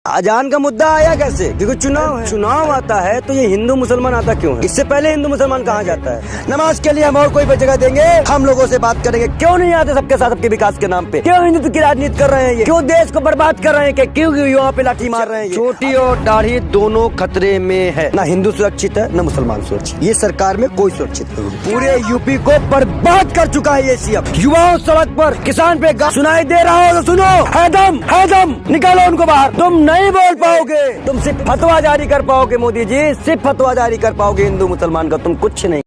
अजान का मुद्दा आया कैसे? क्योंकि चुनाव आता है तो ये हिंदू मुसलमान आता क्यों है? इससे पहले हिंदू मुसलमान कहाँ जाता है? नमाज के लिए हम और कोई जगह देंगे, हम लोगों से बात करेंगे। क्यों नहीं आते सबके साथ सबके विकास के नाम पे? क्यों हिंदुत्व की राजनीति कर रहे हैं? ये क्यों देश को बर्बाद कर रहे हैं? क्यों युवाओं पे लाठी मार रहे हैं? छोटी और दाढ़ी दोनों खतरे में है। ना हिंदू सुरक्षित है, न मुसलमान सुरक्षित। ये सरकार में कोई सुरक्षित नहीं है। पूरे यूपी को बर्बाद कर चुका है ये सीएम। युवाओं सड़क पर, किसान पे सुनाई दे रहा हो तो सुनो, है दम, निकालो उनको बाहर। तुम नहीं बोल पाओगे, तुम सिर्फ फतवा जारी कर पाओगे मोदी जी, सिर्फ फतवा जारी कर पाओगे हिंदू मुसलमान का, तुम कुछ नहीं।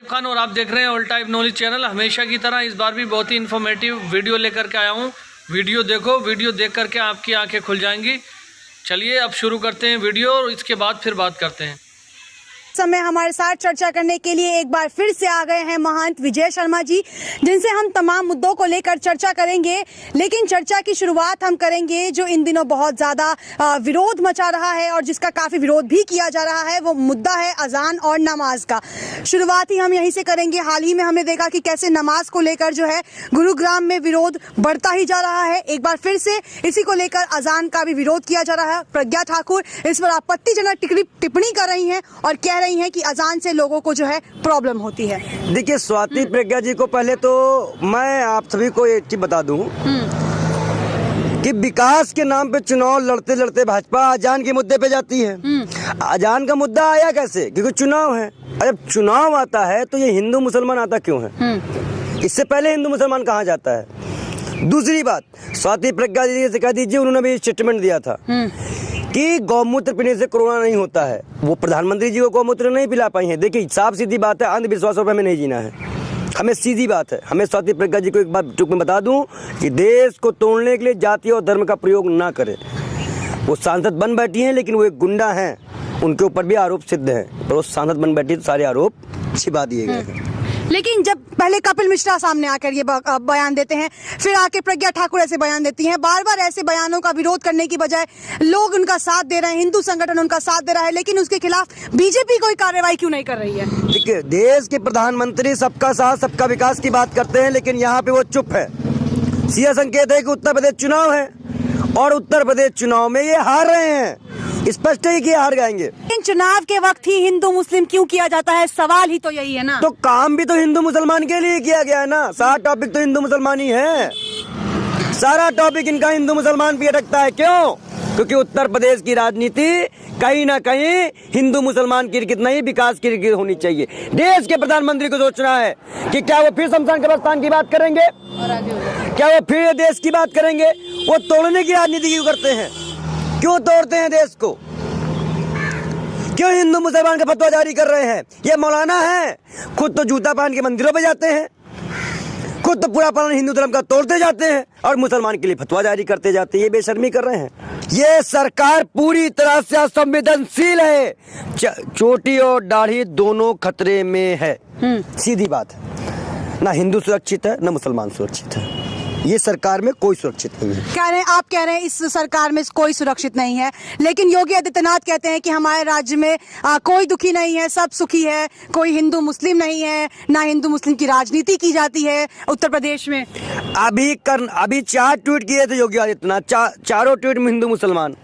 खान और आप देख रहे हैं ऑल टाइप नॉलेज चैनल। हमेशा की तरह इस बार भी बहुत ही इन्फॉर्मेटिव वीडियो लेकर के आया हूँ। वीडियो देखो, वीडियो देख करके आपकी आंखें खुल जाएंगी। चलिए अब शुरू करते हैं वीडियो और इसके बाद फिर बात करते हैं। समय हमारे साथ चर्चा करने के लिए एक बार फिर से आ गए हैं महंत विजय शर्मा जी, जिनसे हम तमाम मुद्दों को लेकर चर्चा करेंगे। लेकिन चर्चा की शुरुआत हम करेंगे जो इन दिनों बहुत ज़्यादा विरोध मचा रहा है और जिसका काफ़ी विरोध भी किया जा रहा है, वो मुद्दा है अजान और नमाज का। शुरुआत ही हम यहीं से करेंगे। हाल ही में हमने देखा कि कैसे नमाज को लेकर जो है गुरुग्राम में विरोध बढ़ता ही जा रहा है। एक बार फिर से इसी को लेकर अजान का भी विरोध किया जा रहा है। प्रज्ञा ठाकुर इस पर आपत्तिजनक टिप्पणी कर रही हैं और कह रही हैं कि अजान से लोगों को जो है प्रॉब्लम होती है। देखिए स्वाति प्रज्ञा जी को पहले तो मैं आप सभी को एक चीज बता दूं कि विकास के नाम पे चुनाव लड़ते लड़ते भाजपा अजान के मुद्दे पे जाती है। अजान का मुद्दा आया कैसे? क्योंकि चुनाव है। जब चुनाव आता है तो ये हिंदू मुसलमान आता क्यों है? इससे पहले हिंदू मुसलमान कहाँ जाता है? दूसरी बात, स्वाति प्रज्ञा जी से कह दीजिए, उन्होंने भी स्टेटमेंट दिया था कि गौमूत्र पीने से कोरोना नहीं होता है। वो प्रधानमंत्री जी को गौमूत्र नहीं पिला पाई है। देखिए साफ सीधी बात है, अंधविश्वासों पर हमें नहीं जीना है, हमें सीधी बात है। हमें स्वाति प्रज्ञा जी को एक बात टूक में बता दूं कि देश को तोड़ने के लिए जाति और धर्म का प्रयोग ना करें। वो सांसद बन बैठी हैं लेकिन वो एक गुंडा हैं, उनके ऊपर भी आरोप सिद्ध है, पर वो सांसद बन बैठी तो सारे आरोप छिपा दिए गए हैं। लेकिन जब पहले कपिल मिश्रा सामने आकर ये बयान देते हैं, फिर आके प्रज्ञा ठाकुर ऐसे बयान देती हैं, बार बार ऐसे बयानों का विरोध करने की बजाय लोग उनका साथ दे रहे हैं, हिंदू संगठन उनका साथ दे रहा है, लेकिन उसके खिलाफ बीजेपी कोई कार्रवाई क्यों नहीं कर रही है? देखिए देश के प्रधानमंत्री सबका साथ सबका विकास की बात करते हैं, लेकिन यहाँ पे वो चुप है। सीधा संकेत है कि उत्तर प्रदेश चुनाव है और उत्तर प्रदेश चुनाव में ये हार रहे हैं। स्पष्ट है कि हार जाएंगे। इन चुनाव के वक्त ही हिंदू मुस्लिम क्यों किया जाता है? सवाल ही तो यही है ना। तो काम भी तो हिंदू मुसलमान के लिए किया गया है ना। सारा टॉपिक तो हिंदू मुसलमान ही है। सारा टॉपिक इनका हिंदू मुसलमान पे अटकता है। क्यों? क्योंकि उत्तर प्रदेश की राजनीति कहीं ना कहीं हिंदू मुसलमान की क्रिकेट नहीं, विकास की क्रिकेट होनी चाहिए। देश के प्रधानमंत्री को सोचना है कि क्या वो फिर शमशान कब्रिस्तान की बात करेंगे, क्या वो फिर देश की बात करेंगे? वो तोड़ने की राजनीति क्यों करते हैं? क्यों तोड़ते हैं देश को? क्यों हिंदू मुसलमान का फतवा जारी कर रहे हैं? ये मौलाना है, खुद तो जूता पहन के मंदिरों पे जाते हैं, खुद तो पूरा पालन हिंदू धर्म का तोड़ते जाते हैं और मुसलमान के लिए फतवा जारी करते जाते हैं। ये बेशर्मी कर रहे हैं। ये सरकार पूरी तरह से असंवेदनशील है। चोटी और दाढ़ी दोनों खतरे में है। सीधी बात है। ना हिंदू सुरक्षित है, न मुसलमान सुरक्षित है। ये सरकार में कोई सुरक्षित नहीं है। आप कह रहे हैं इस सरकार में कोई सुरक्षित नहीं है, लेकिन योगी आदित्यनाथ कहते हैं कि हमारे राज्य में कोई दुखी नहीं है, सब सुखी है, कोई हिंदू मुस्लिम नहीं है, ना हिंदू मुस्लिम की राजनीति की जाती है उत्तर प्रदेश में। अभी 4 ट्वीट किए थे योगी आदित्यनाथ, चारों ट्वीट में हिंदू मुसलमान।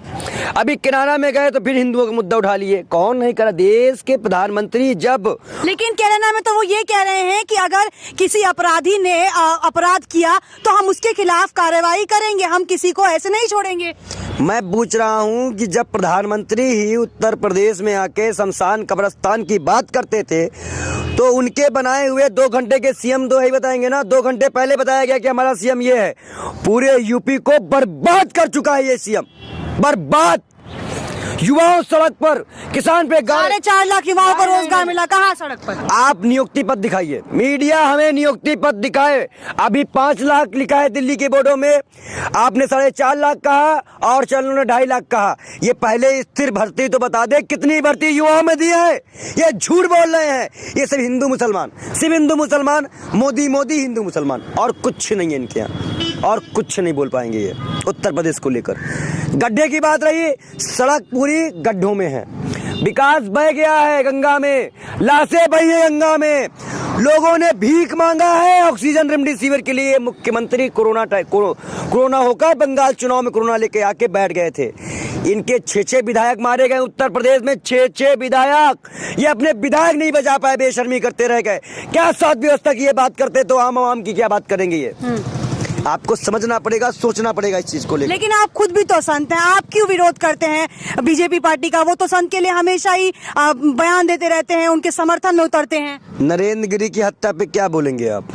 अभी किनारा में गए तो फिर हिंदुओं का मुद्दा उठा लिए। कौन नहीं करा? देश के प्रधानमंत्री जब। लेकिन केरला में तो वो ये कह रहे हैं कि अगर किसी अपराधी ने अपराध किया तो हम उसके खिलाफ कार्रवाई करेंगे, हम किसी को ऐसे नहीं छोड़ेंगे। मैं पूछ रहा हूँ कि जब प्रधानमंत्री ही उत्तर प्रदेश में आके शमशान कब्रिस्तान की बात करते थे तो उनके बनाए हुए 2 घंटे के सीएम तो यही बताएंगे ना। 2 घंटे पहले बताया गया कि हमारा सीएम ये है। पूरे यूपी को बर्बाद कर चुका है ये सीएम, बर्बाद। युवाओं सड़क पर, किसान पे 4.5 लाख युवाओं को रोजगार मिला। कहाँ सड़क पर? आप नियुक्ति पद दिखाइए, मीडिया हमें नियुक्ति पद दिखाए। अभी 5 लाख लिखा है दिल्ली के बोर्डों में, आपने 4.5 लाख कहा और चलो ने 2.5 लाख कहा। ये पहले स्थिर भर्ती तो बता दे, कितनी भर्ती युवाओं में दी है? ये झूठ बोल रहे हैं। ये सिर्फ हिंदू मुसलमान, सिर्फ हिंदू मुसलमान, मोदी मोदी हिंदू मुसलमान, और कुछ नहीं है इनके यहाँ, और कुछ नहीं बोल पाएंगे ये उत्तर प्रदेश को लेकर। गड्ढे की बात रही, सड़क पूरी गड्ढों में है। विकास बह गया है गंगा में, लाशें बही है गंगा में, लोगों ने भीख मांगा है ऑक्सीजन रेमडेसिविर के लिए। मुख्यमंत्री कोरोना होकर बंगाल चुनाव में कोरोना लेके आके बैठ गए थे। इनके 6 विधायक मारे गए उत्तर प्रदेश में, 6 विधायक। ये अपने विधायक नहीं बचा पाए, बेशर्मी करते रह गए। क्या स्वास्थ्य व्यवस्था की ये बात करते तो आम की क्या बात करेंगे ये? आपको समझना पड़ेगा, सोचना पड़ेगा इस चीज को लेकर। लेकिन आप खुद भी तो संत हैं, आप क्यों विरोध करते हैं बीजेपी पार्टी का? वो तो संत के लिए हमेशा ही बयान देते रहते हैं, उनके समर्थन में उतरते हैं। नरेंद्र गिरी की हत्या पे क्या बोलेंगे आप?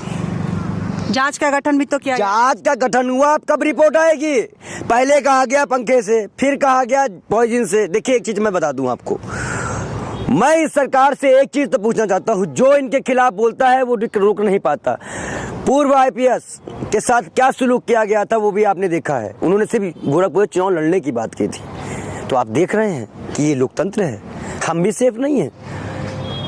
जांच का गठन भी तो किया गया। जांच का गठन हुआ, अब कब रिपोर्ट आएगी? पहले कहा गया पंखे से, फिर कहा गया पॉइजन से। देखिए एक चीज मैं बता दूं आपको, मैं इस सरकार से एक चीज तो पूछना चाहता हूं, जो इनके खिलाफ बोलता है वो रोक नहीं पाता। पूर्व आईपीएस के साथ क्या सुलूक किया गया था वो भी आपने देखा है। उन्होंने सिर्फ गोरखपुर चुनाव लड़ने की बात की थी। तो आप देख रहे हैं कि ये लोकतंत्र है, हम भी सेफ नहीं है।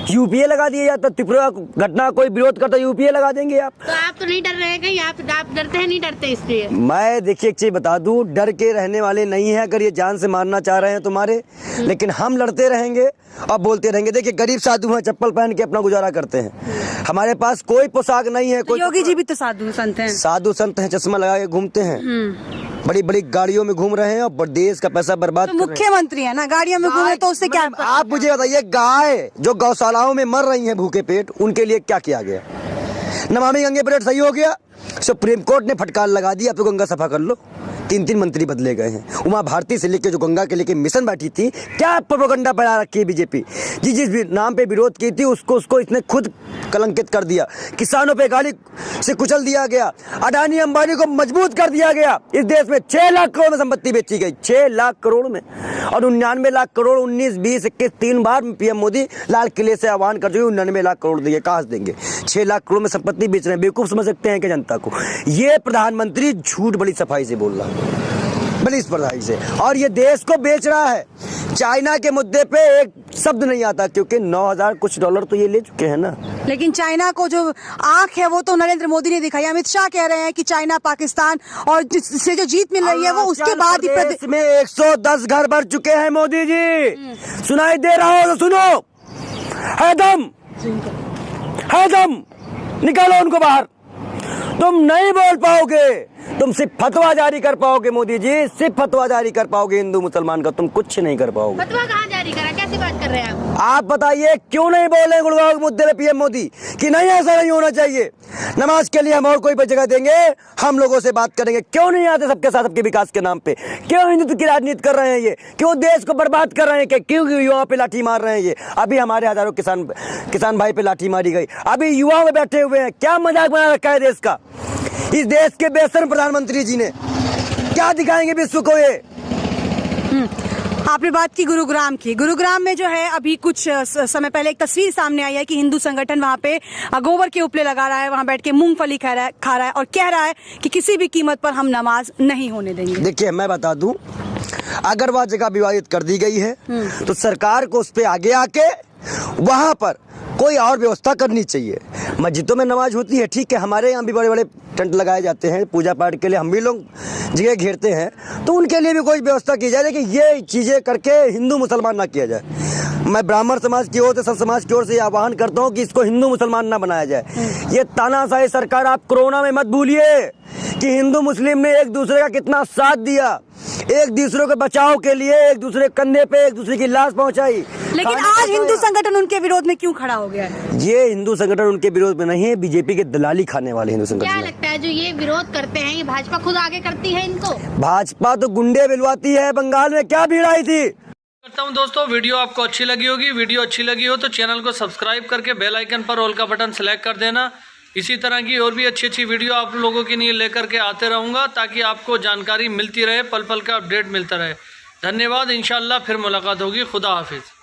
यूपीए लगा दिया जाता, त्रिपुरा घटना कोई विरोध करता यूपीए लगा देंगे आप। तो आप तो नहीं डर रहे हैं कहीं? आप डरते हैं? नहीं डरते इसलिए? मैं देखिए एक चीज बता दूं, डर के रहने वाले नहीं है। अगर ये जान से मारना चाह रहे हैं तुम्हारे, लेकिन हम लड़ते रहेंगे और बोलते रहेंगे। देखिए गरीब साधु हैं, चप्पल पहन के अपना गुजारा करते हैं। हमारे पास कोई पोशाक नहीं है। कोई योगी जी भी तो साधु संत हैं। साधु संत हैं, चश्मा लगा के घूमते हैं, बड़ी बड़ी गाड़ियों में घूम रहे हैं और देश का पैसा बर्बाद तो मुख्यमंत्री है ना, गाड़ियों में घूमे तो उससे क्या? आप मुझे बताइए, गाय जो गौशालाओं में मर रही हैं भूखे पेट, उनके लिए क्या किया गया? नमामि गंगे प्रोजेक्ट सही हो गया, सुप्रीम कोर्ट ने फटकार लगा दी, अब तो गंगा सफा कर लो। 3 मंत्री बदले गए हैं। उमा भारती से लेके जो गंगा के लेके मिशन बैठी थी, क्या प्रोपेगेंडा बढ़ा रखी है बीजेपी। जिस नाम पे विरोध की थी उसको इसने खुद कलंकित कर दिया। किसानों पे गाली से कुचल दिया गया, अडानी अंबानी को मजबूत कर दिया गया। इस देश में 6 लाख करोड़ में संपत्ति बेची गई, 6 लाख करोड़ में, और 99 लाख करोड़ 19, 20, 21 3 बार पीएम मोदी लाल किले से आह्वान कर चुके, 99 लाख करोड़ देंगे, कहाँ से देंगे? 6 लाख करोड़ में संपत्ति बेच रहे हैं। बेवकूफ समझ सकते हैं क्या जनता को? ये प्रधानमंत्री झूठ बड़ी सफाई से बोल रहा है, बड़ी स्पर्धाई से, और ये देश को बेच रहा है। चाइना के मुद्दे पे एक शब्द नहीं आता, क्योंकि 9,000 कुछ डॉलर तो ये ले चुके हैं ना। लेकिन चाइना को जो आंख है वो तो नरेंद्र मोदी ने दिखाई। अमित शाह कह रहे हैं कि चाइना पाकिस्तान और जिससे जो जीत मिल रही है वो उसके बाद ही प्रदेश में 110 घर भर चुके हैं मोदी जी। सुनाई दे रहा हो तो सुनो, है दम, निकालो उनको बाहर। तुम नहीं बोल पाओगे, तुम सिर्फ फतवा जारी कर पाओगे मोदी जी, सिर्फ फतवा जारी कर पाओगे हिंदू मुसलमान का, तुम कुछ नहीं कर पाओगे। फतवा कहाँ जारी करा? कैसी बात कर रहे हैं आप बताइए, क्यों नहीं बोल रहे गुड़गांव के मुद्दे पे पीएम मोदी कि नहीं ऐसा नहीं होना चाहिए? नमाज के लिए हम और कोई जगह देंगे, हम लोगों से बात करेंगे। क्यों नहीं आते सबके साथ सबके विकास के नाम पे? क्यों हिंदुत्व की राजनीति कर रहे हैं ये? क्यों देश को बर्बाद कर रहे हैं? क्यों युवाओं पे लाठी मार रहे हैं ये? अभी हमारे हजारों किसान भाई पे लाठी मारी गई, अभी युवाओं में बैठे हुए हैं। क्या मजाक बना रखा है देश का? इस देश के बेशर्म प्रधानमंत्री जी ने क्या दिखाएंगे विश्व को ये? आपने बात की गुरुग्राम की। गुरुग्राम में जो है अभी कुछ समय पहले एक तस्वीर सामने आई है कि हिंदू संगठन वहां पे गोबर के उपले लगा रहा है, वहां बैठ के मूंगफली खा रहा है और कह रहा है कि किसी भी कीमत पर हम नमाज नहीं होने देंगे। देखिए मैं बता दूं, अगर वह जगह विवादित कर दी गई है तो सरकार को उस पे आगे आके वहां पर कोई और व्यवस्था करनी चाहिए। मस्जिदों में नमाज होती है, ठीक है, हमारे यहाँ भी बड़े बड़े टेंट लगाए जाते हैं पूजा पाठ के लिए, हम भी लोग जगह घेरते हैं, तो उनके लिए भी कोई व्यवस्था की जाए, लेकिन ये चीज़ें करके हिंदू मुसलमान ना किया जाए। मैं ब्राह्मण समाज की ओर से, सब समाज की ओर से आह्वान करता हूँ कि इसको हिंदू मुसलमान ना बनाया जाए। ये तानाशाही सरकार, आप कोरोना में मत भूलिए कि हिंदू मुस्लिम ने एक दूसरे का कितना साथ दिया, एक दूसरे के बचाव के लिए एक दूसरे कंधे पे एक दूसरे की लाश पहुंचाई। लेकिन आज हिंदू संगठन उनके विरोध में क्यों खड़ा हो गया है? ये हिंदू संगठन उनके विरोध में नहीं है, बीजेपी के दलाली खाने वाले हिंदू संगठन। क्या लगता है जो ये विरोध करते हैं, ये भाजपा खुद आगे करती है इनको? भाजपा तो गुंडे बिलवाती है। बंगाल में क्या भीड़ आई थी? करता हूं दोस्तों, वीडियो आपको अच्छी लगी होगी। वीडियो अच्छी लगी हो तो चैनल को सब्सक्राइब करके बेल आइकन पर ऑल का बटन सेलेक्ट कर देना। इसी तरह की और भी अच्छी वीडियो आप लोगों के लिए लेकर के आते रहूँगा, ताकि आपको जानकारी मिलती रहे, पल पल का अपडेट मिलता रहे। धन्यवाद, इंशाल्लाह फिर मुलाकात होगी। खुदा हाफिज़।